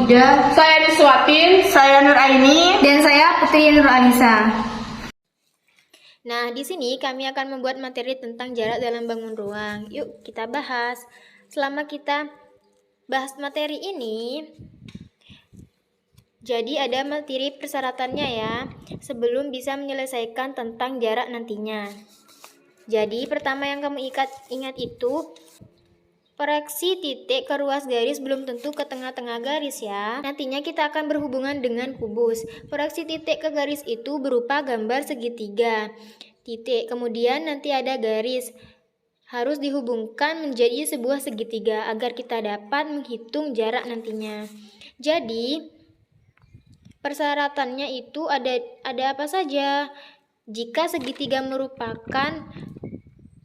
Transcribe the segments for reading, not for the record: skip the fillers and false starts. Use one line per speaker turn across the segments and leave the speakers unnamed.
Farida.
Saya Niswatin.
Saya Nur Aini.
Dan saya Putri Nur Anissa.
Nah, di sini kami akan membuat materi tentang jarak dalam bangun ruang. Yuk, kita bahas. Selama kita bahas materi ini, jadi ada materi persyaratannya ya, sebelum bisa menyelesaikan tentang jarak nantinya. Jadi, pertama yang kamu ingat itu, proyeksi titik ke ruas garis belum tentu ke tengah-tengah garis ya. Nantinya kita akan berhubungan dengan kubus. Proyeksi titik ke garis itu berupa gambar segitiga. Titik, kemudian nanti ada garis. Harus dihubungkan menjadi sebuah segitiga agar kita dapat menghitung jarak nantinya. Jadi, persyaratannya itu ada apa saja? Jika segitiga merupakan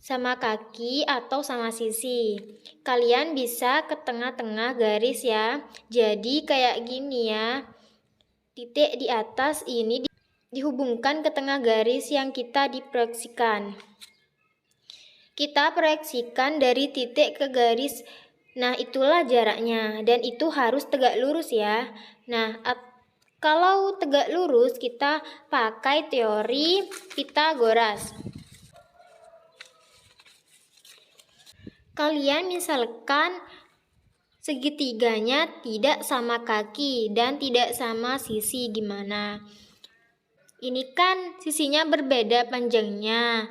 sama kaki atau sama sisi, kalian bisa ke tengah-tengah garis ya. Jadi kayak gini ya, titik di atas ini dihubungkan ke tengah garis yang kita diproyeksikan. Kita proyeksikan dari titik ke garis, nah itulah jaraknya, dan itu harus tegak lurus ya. Nah, kalau tegak lurus kita pakai teori Pythagoras. Kalian misalkan segitiganya tidak sama kaki dan tidak sama sisi, gimana? Ini kan sisinya berbeda panjangnya.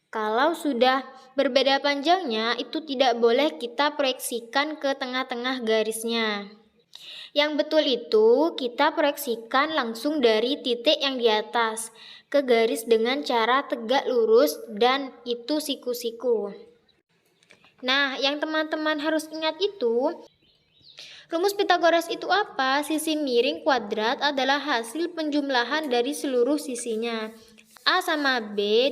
Kalau sudah berbeda panjangnya, itu tidak boleh kita proyeksikan ke tengah-tengah garisnya. Yang betul itu kita proyeksikan langsung dari titik yang di atas ke garis dengan cara tegak lurus dan itu siku-siku. Nah, yang teman-teman harus ingat itu, rumus Pythagoras itu apa? Sisi miring kuadrat adalah hasil penjumlahan dari seluruh sisinya. A sama B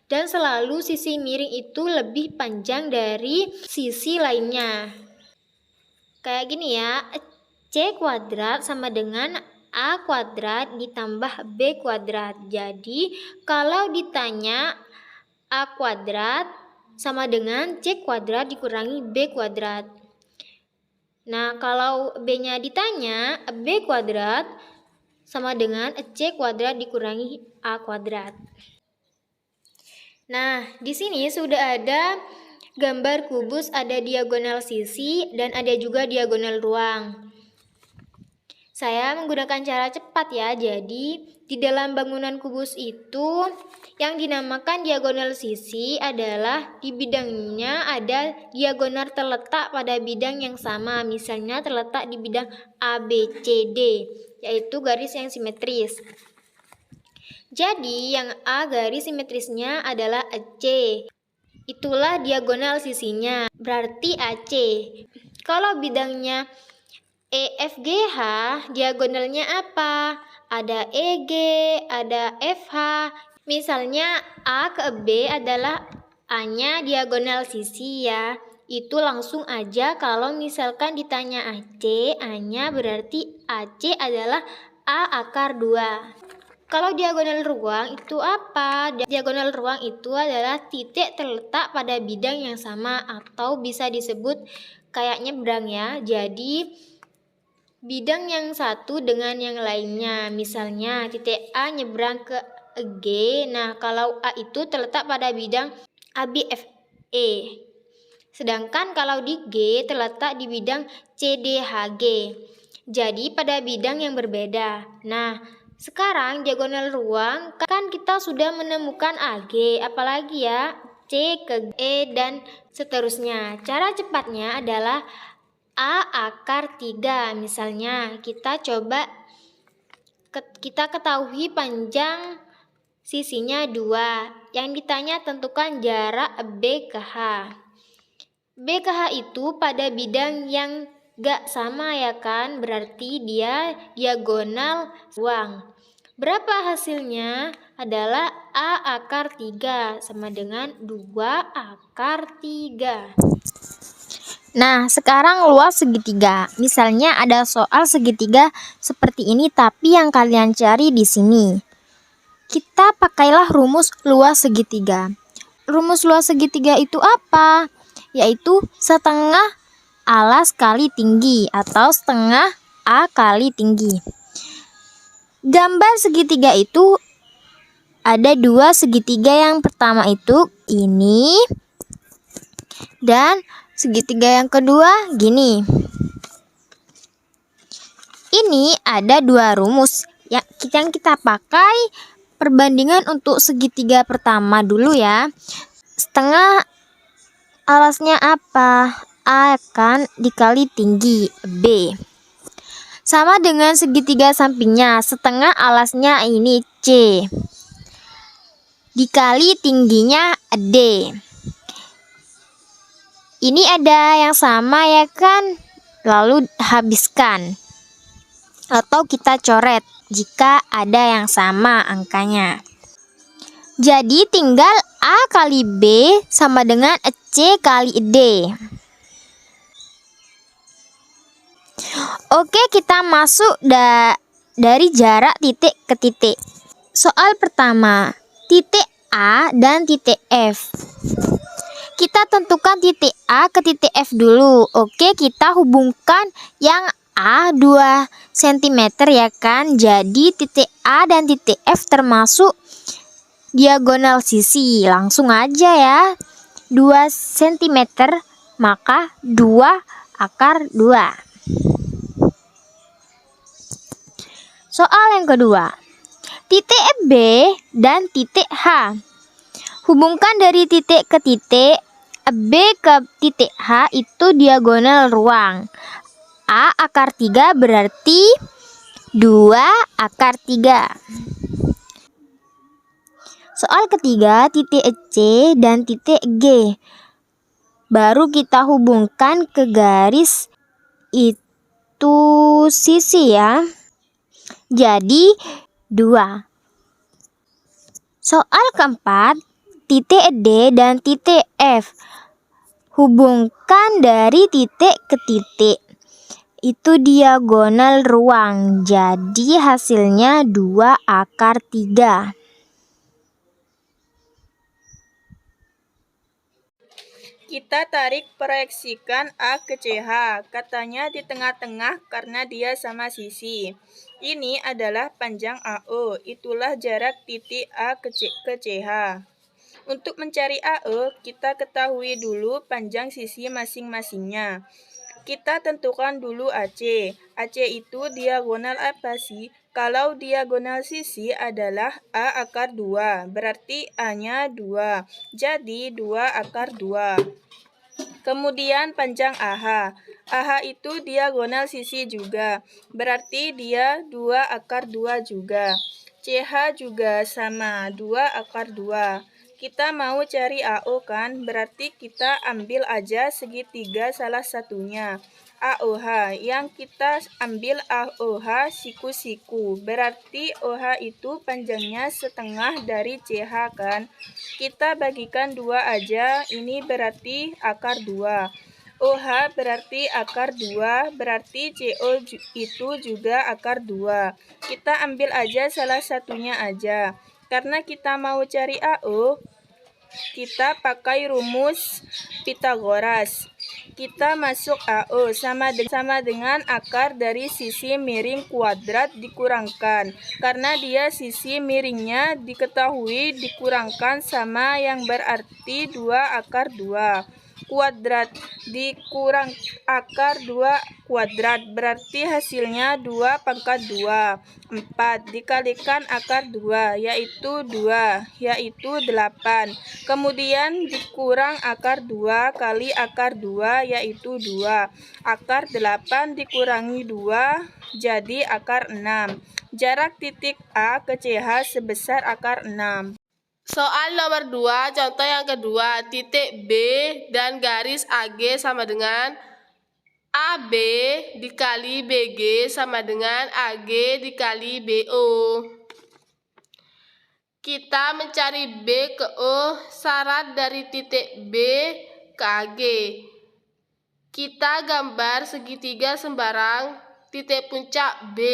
dan selalu sisi miring itu lebih panjang dari sisi lainnya. Kayak gini ya, C kuadrat sama dengan A kuadrat ditambah B kuadrat. Jadi kalau ditanya A kuadrat sama dengan C kuadrat dikurangi B kuadrat. Nah, kalau B-nya ditanya, B kuadrat sama dengan C kuadrat dikurangi A kuadrat. Nah, di sini sudah ada gambar kubus, ada diagonal sisi dan ada juga diagonal ruang. Saya menggunakan cara cepat ya, jadi di dalam bangunan kubus itu yang dinamakan diagonal sisi adalah di bidangnya ada diagonal terletak pada bidang yang sama, misalnya terletak di bidang ABCD, yaitu garis yang simetris. Jadi yang A garis simetrisnya adalah AC. Itulah diagonal sisinya, berarti AC. Kalau bidangnya EFGH, diagonalnya apa? Ada EG, ada FH. Misalnya A ke B adalah A-nya diagonal sisi ya. Itu langsung aja kalau misalkan ditanya AC, A-nya berarti AC adalah A akar 2. Kalau diagonal ruang itu apa? Diagonal ruang itu adalah titik terletak pada bidang yang sama atau bisa disebut kayak nyebrang ya. Jadi bidang yang satu dengan yang lainnya. Misalnya titik A nyebrang ke G. Nah, kalau A itu terletak pada bidang ABFE. Sedangkan kalau di G terletak di bidang CDHG. Jadi pada bidang yang berbeda. Nah, sekarang diagonal ruang kan kita sudah menemukan AG, apalagi ya C ke E dan seterusnya. Cara cepatnya adalah A akar 3. Misalnya kita ketahui panjang sisinya 2. Yang ditanya tentukan jarak B ke H. B ke H itu pada bidang yang gak sama ya kan, berarti dia diagonal ruang. Berapa hasilnya? Adalah A akar 3 sama dengan 2 akar 3.
Nah, sekarang luas segitiga. Misalnya ada soal segitiga seperti ini tapi yang kalian cari di sini. Kita pakailah rumus luas segitiga. Rumus luas segitiga itu apa? Yaitu setengah alas kali tinggi atau setengah A kali tinggi. Gambar segitiga itu ada dua segitiga, yang pertama itu ini dan segitiga yang kedua gini. Ini ada dua rumus yang kita pakai perbandingan untuk segitiga pertama dulu ya. Setengah alasnya apa? A kan dikali tinggi B. Sama dengan segitiga sampingnya, setengah alasnya ini C dikali tingginya D. Ini ada yang sama ya kan? Lalu habiskan atau kita coret jika ada yang sama angkanya. Jadi tinggal A kali B sama dengan C kali D. Oke, kita masuk dari jarak titik ke titik. Soal pertama, titik A dan titik F. Kita tentukan titik A ke titik F dulu. Oke, kita hubungkan yang A 2 cm ya kan. Jadi titik A dan titik F termasuk diagonal sisi. Langsung aja ya. 2 cm maka 2 akar 2. Soal yang kedua, titik B dan titik H. Hubungkan dari titik ke titik. B ke titik H itu diagonal ruang. A akar 3 berarti 2 akar 3. Soal ketiga, titik C dan titik G. Baru kita hubungkan ke garis itu sisi ya. Jadi 2. Soal keempat, titik D dan titik F. Hubungkan dari titik ke titik. Itu diagonal ruang. Jadi hasilnya 2 akar 3.
Kita tarik proyeksikan A ke CH. Katanya di tengah-tengah karena dia sama sisi. Ini adalah panjang AO. Itulah jarak titik A ke CH. Untuk mencari AO, kita ketahui dulu panjang sisi masing-masingnya. Kita tentukan dulu AC. AC itu diagonal apa sih? Kalau diagonal sisi adalah A akar 2, berarti A-nya 2. Jadi 2 akar 2. Kemudian panjang AH. AH itu diagonal sisi juga, berarti dia 2 akar 2 juga. CH juga sama, 2 akar 2. Kita mau cari AO kan, berarti kita ambil aja segitiga salah satunya. AOH, yang kita ambil AOH siku-siku, berarti OH itu panjangnya setengah dari CH kan. Kita bagikan 2 aja, ini berarti akar 2. OH berarti akar 2, berarti CO itu juga akar 2. Kita ambil aja salah satunya aja. Karena kita mau cari AO, kita pakai rumus Pythagoras. Kita masuk AO sama dengan akar dari sisi miring kuadrat dikurangkan. Karena dia sisi miringnya diketahui dikurangkan sama yang berarti 2 akar 2. Kuadrat dikurang akar 2 kuadrat berarti hasilnya 2 pangkat 2. 4 dikalikan akar 2 yaitu 8. Kemudian dikurang akar 2 kali akar 2 yaitu 2. Akar 8 dikurangi 2 jadi akar 6. Jarak titik A ke CH sebesar akar 6.
Soal nomor 2, contoh yang kedua, titik B dan garis AG sama dengan AB dikali BG sama dengan AG dikali BO. Kita mencari B ke O, syarat dari titik B ke AG. Kita gambar segitiga sembarang titik puncak B.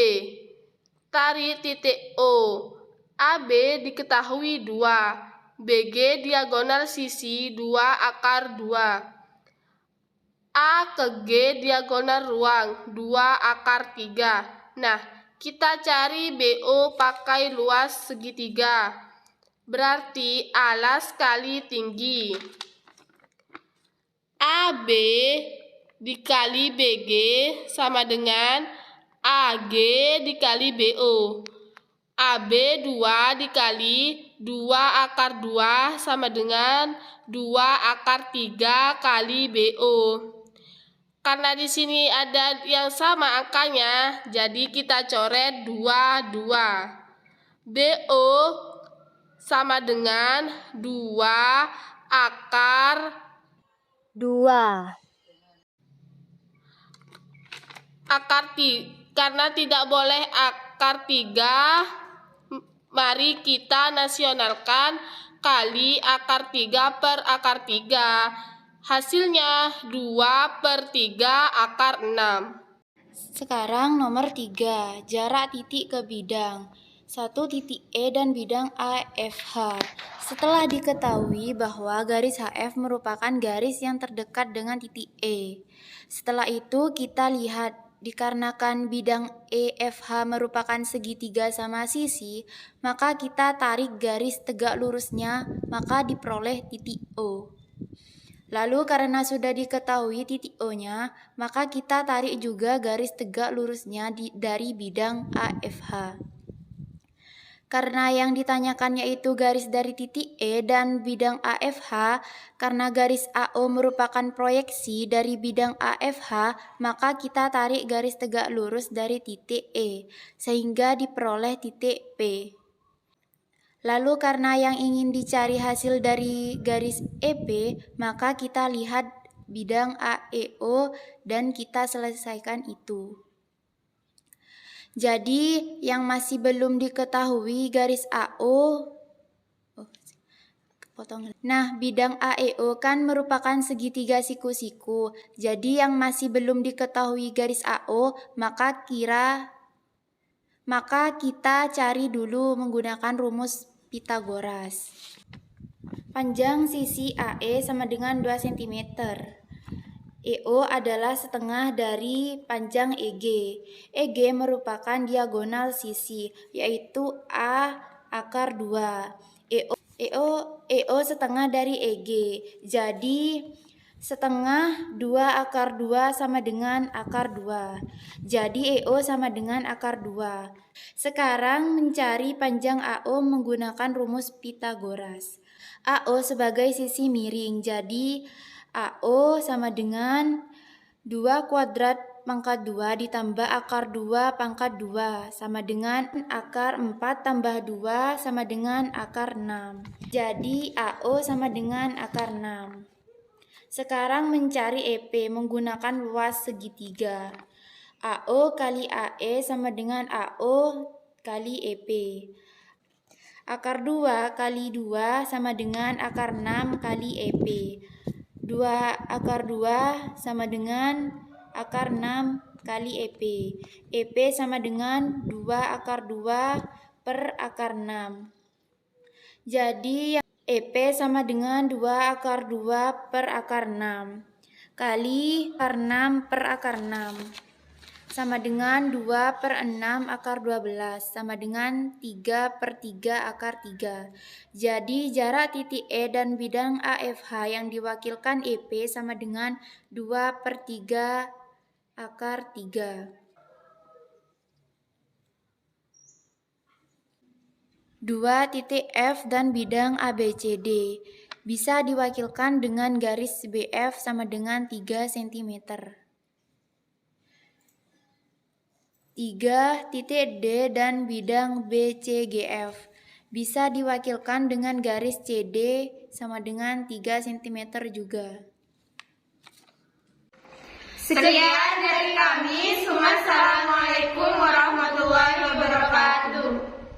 Tarik titik O. AB diketahui 2, BG diagonal sisi 2 akar 2. A ke G diagonal ruang 2/3. Nah, kita cari BO pakai luas segitiga. Berarti alas kali tinggi. AB dikali BG sama dengan AG dikali BO. AB 2 dikali 2/2 sama dengan 2/3 kali BO. Karena di sini ada yang sama angkanya, jadi kita coret 2, 2. BO sama dengan 2/2. Karena tidak boleh akar 3, mari kita nasionalkan kali akar 3 per akar 3. Hasilnya 2/3 × 6.
Sekarang nomor 3, jarak titik ke bidang. 1 titik E dan bidang AFH. Setelah diketahui bahwa garis HF merupakan garis yang terdekat dengan titik E. Setelah itu kita lihat, dikarenakan bidang EFH merupakan segitiga sama sisi, maka kita tarik garis tegak lurusnya, maka diperoleh titik O. Lalu karena sudah diketahui titik O-nya, maka kita tarik juga garis tegak lurusnya dari bidang AFH. Karena yang ditanyakan yaitu garis dari titik E dan bidang AFH, karena garis AO merupakan proyeksi dari bidang AFH, maka kita tarik garis tegak lurus dari titik E, sehingga diperoleh titik P. Lalu karena yang ingin dicari hasil dari garis EP, maka kita lihat bidang AEO dan kita selesaikan itu. Jadi yang masih belum diketahui garis AO, nah bidang AEO kan merupakan segitiga siku-siku. Jadi yang masih belum diketahui garis AO, maka kita cari dulu menggunakan rumus Pitagoras. Panjang sisi AE sama dengan 2 cm. EO adalah setengah dari panjang EG. EG merupakan diagonal sisi, yaitu A/2. EO setengah dari EG. Jadi setengah 2/2 sama dengan akar 2. Jadi EO sama dengan akar 2. Sekarang mencari panjang AO menggunakan rumus Pitagoras. AO sebagai sisi miring, jadi AO sama dengan 2² pangkat 2 ditambah akar 2 pangkat 2 sama dengan akar 4 tambah 2 sama dengan akar 6. Jadi AO sama dengan akar 6. Sekarang mencari EP menggunakan luas segitiga. AO kali AE sama dengan AO kali EP. Akar 2 kali 2 sama dengan akar 6 kali EP. 2/2 sama dengan akar 6 kali EP. EP sama dengan 2/2 per akar 6. Jadi EP sama dengan 2/2 per akar 6 kali akar 6 per akar 6 sama dengan 2/6/12 sama dengan 3/3 akar 3. Jadi jarak titik E dan bidang AFH yang diwakilkan EP sama dengan 2/3 akar 3. 2 titik F dan bidang ABCD bisa diwakilkan dengan garis BF sama dengan 3 cm. 3 titik D dan bidang BCGF bisa diwakilkan dengan garis CD sama dengan 3 cm juga.
Sekian dari kami. Wassalamualaikum warahmatullahi wabarakatuh.